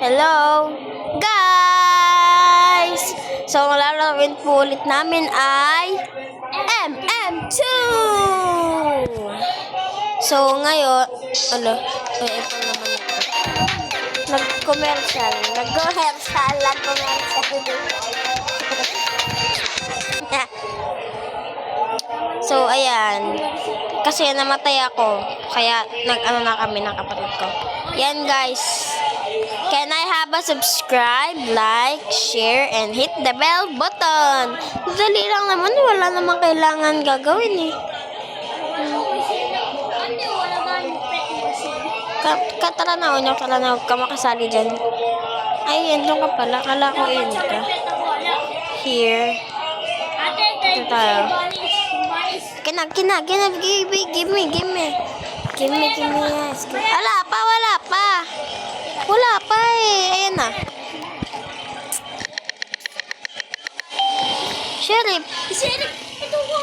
Hello, guys! So, ang lalawin po ulit namin ay MM2! So, ngayon, ito naman ito. Nag-commercial. So, ayan. Kasi namatay ako. Kaya, nag-ano na kami ng kapatid ko. Yan, guys. Can I have a subscribe, like, share, and hit the bell button? Dali lang naman. Wala naman kailangan gagawin eh. Katalanaw ka makasali dyan. Ay, yan ka pala. Kala ko yun ka. Here. Ito tayo. Kina. Give me. Yes. Wala pa eh. Ayan na. Sheriff. Ito ko.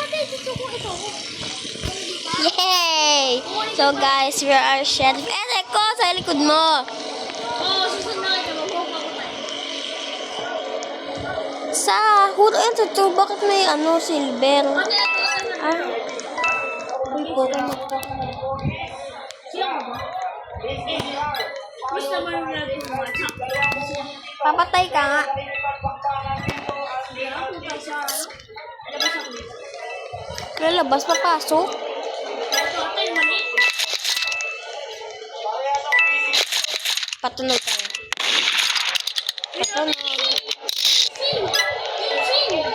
Yay! So guys, we are Sheriff. Ko sa likod mo. Sa huro yan to. Bakit may silver? Papatay ka nga. Lalabas, papasok. Patunog tayo.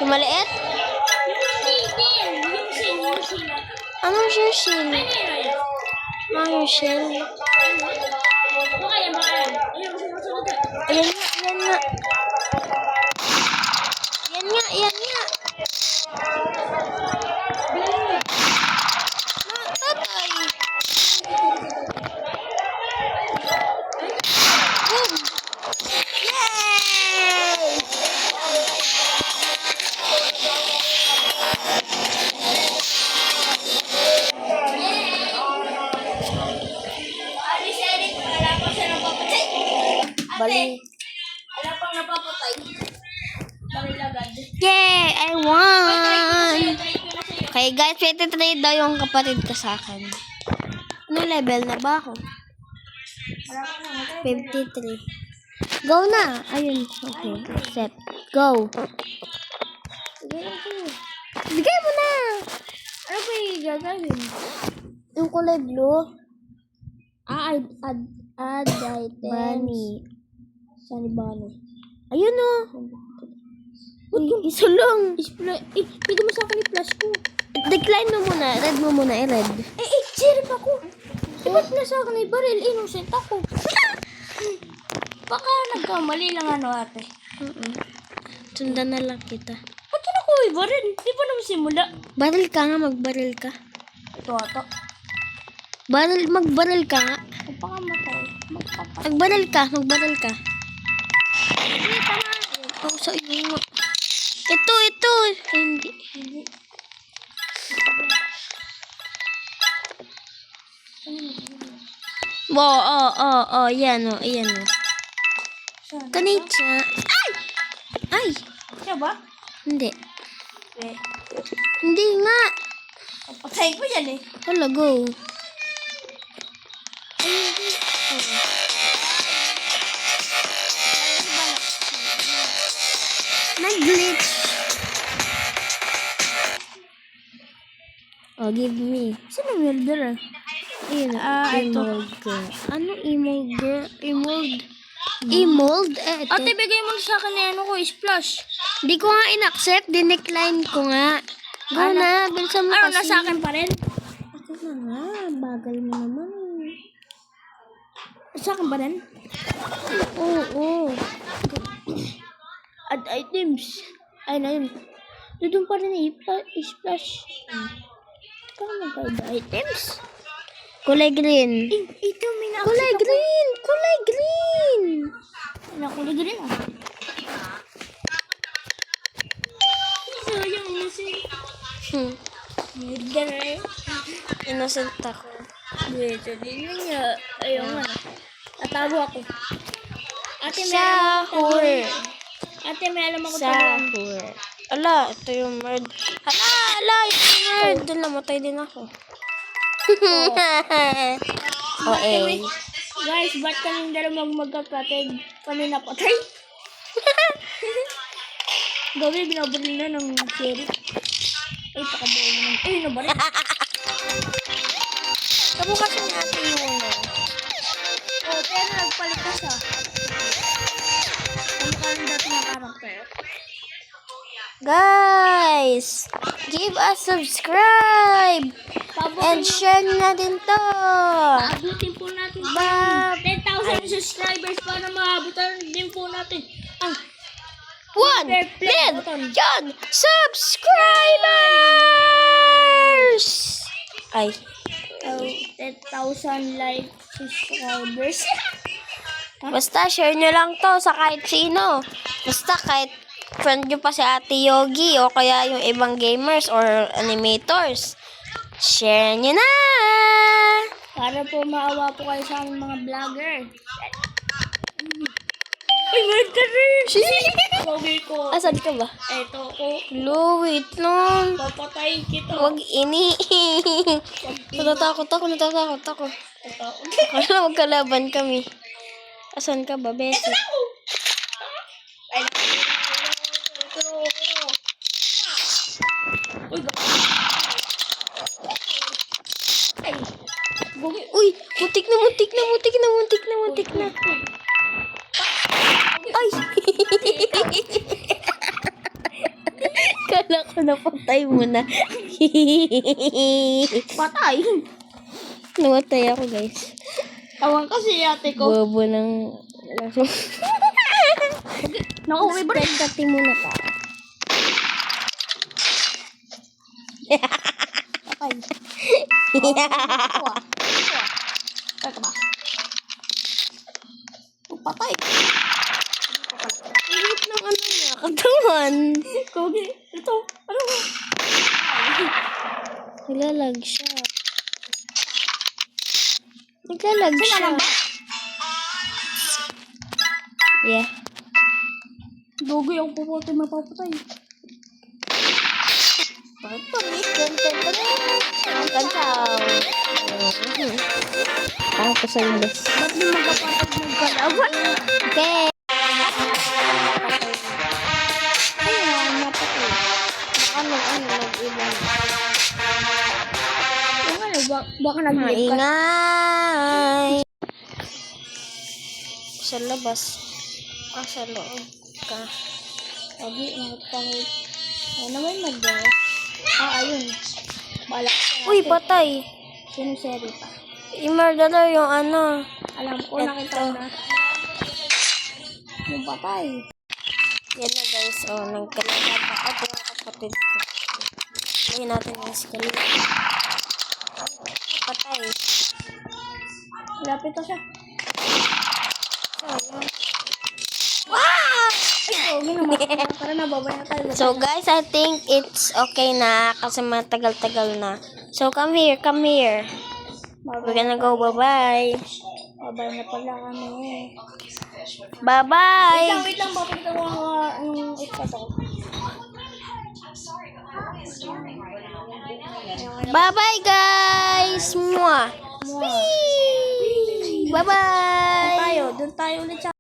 Yung maliit? Anong shell? Yung shell. Ayan nga. Tatay. Boom. Yay! Bali. Wala pang napapatay. Yay! I won! Okay guys, 23 daw yung kapatid ko sa akin. Ano level na ba ako? 53. Go na! Ayun. Okay. Accept. Go. Bigay mo na! Ano ba yung gagawin? Yung kulay blue? Add items. Sunny Bunny. Ayun o. Isa lang. Pwede mo sa akin i-flash ko. Decline mo muna. Red mo muna. I-red. Sheriff ako. Ba't na sa akin i-baril? Innocent ako. Baka nagkamali lang ate. Sundan na lang kita. Ba't yun ako i-baril? Di pa naman simula. Baril ka nga. Magbaril ka. Ito ato. Magbaril ka nga. Pagpakamatay. Magbaril ka. Hindi, tama. Ako sa iyo. Ito. Hindi. Oo. Yan o. Kanit siya. Ay! Siya ba? Hindi. Eh. Hindi nga. Patay ko yan eh. Hala, go. Nag-glitch. Oh, give me. Sino murderer? Ayun, ito. Emold girl. Ano emold girl? Emold? Ito. Ate, bigay mo sa akin ko, splash. Di ko nga in-accept. Dinecline ko nga. Go na. Bilisan mo kasi. Nasa akin pa rin? Ako na nga. Bagal mo naman. Sa akin pa rin? Oo. Add items. Ay, na yun. Doon pa rin i-splash. Paano mag-add items? Kulay green. Ito, may na Kulay green. Ano, kulay green ah. So, yung innocent. Murderer. Innocent ako. Dito, din niya. Ayun nga. Tatago ako. Ate, may alam ako Sahur. Ate, may alam ako taguan. Sahur. Ala, ito yung merd. Ala, ito yung merd. Doon namatay din ako. Oh, eh. Guys, ba't kaming dalawang magkakatid? Kami napatay? Gabi, binabaril na ng sheriff. Ay, pakabaw mo ng... Ay, nabaril. Kabukasin natin yung ano. Oh, pero nagpalit ka siya. Ano ka rin dati na karakter? Guys, give us subscribe and share na din to. Abutin po natin Ba- 10,000 subscribers para maabutan din po natin ang 1 million subscribers! Ay, 10,000 like subscribers. basta share nyo lang to sa kahit sino. Basta kahit friend nyo pa si Ate Yogi o kaya yung ibang gamers or animators. Share nyo na! Para po maawa po kayo sa aming mga vlogger. Ay, wait ka rin! Pogi ko. Asan ka ba? Eto ko. Lo, wait lang. Papatayin kita. Huwag ini. Natatakot ako. Akala magkalaban kami. Asan ka ba, Bessie? Ay, uy, ay, bugi. Uy, muntik na. Ay! Kala ko napatay mo na. Patay. Namatay ako, guys. Awan kasi ate ko. Bobo ng... Nauwi ba rin? Spectate mo na ka. Patay. Teka ba? Patay. Hirap ng ano niya, katawan. Kogi. Ito. Ano ba? Naglalag siya. Naglalag Saan siya. lang ba? Yeah. Gogi ang puputi mapapatay. Ako sa English. Ba't di magkapatag ng kalaban? Okay. Ayun, napatay. Nag-ibang. Yung ano, baka nag-live ka. Maingay. Sa labas. Sa loob ka. Lagi, ingat ka mo. Ano naman mag-gawa? Ayun. Bala. Uy, patay. Sino seri pa? I-murder yung ano. Alam ko, Ito. nakita ko na. Yung patay. Yan na guys. Oh, nagkalaban ako yung kapatid ko. Lahin natin yung escalate. Patay. Lapit to siya. Wow! Ay, naman. Para nababay na tayo. So guys, I think it's okay na kasi matagal-tagal na. So come here. We're gonna go, bye-bye. Babay na pala kami. Bye-bye! Wait lang, papakita ko ang ispat ako. Bye-bye guys! Mwah! Bye-bye! Doon tayo ulit sa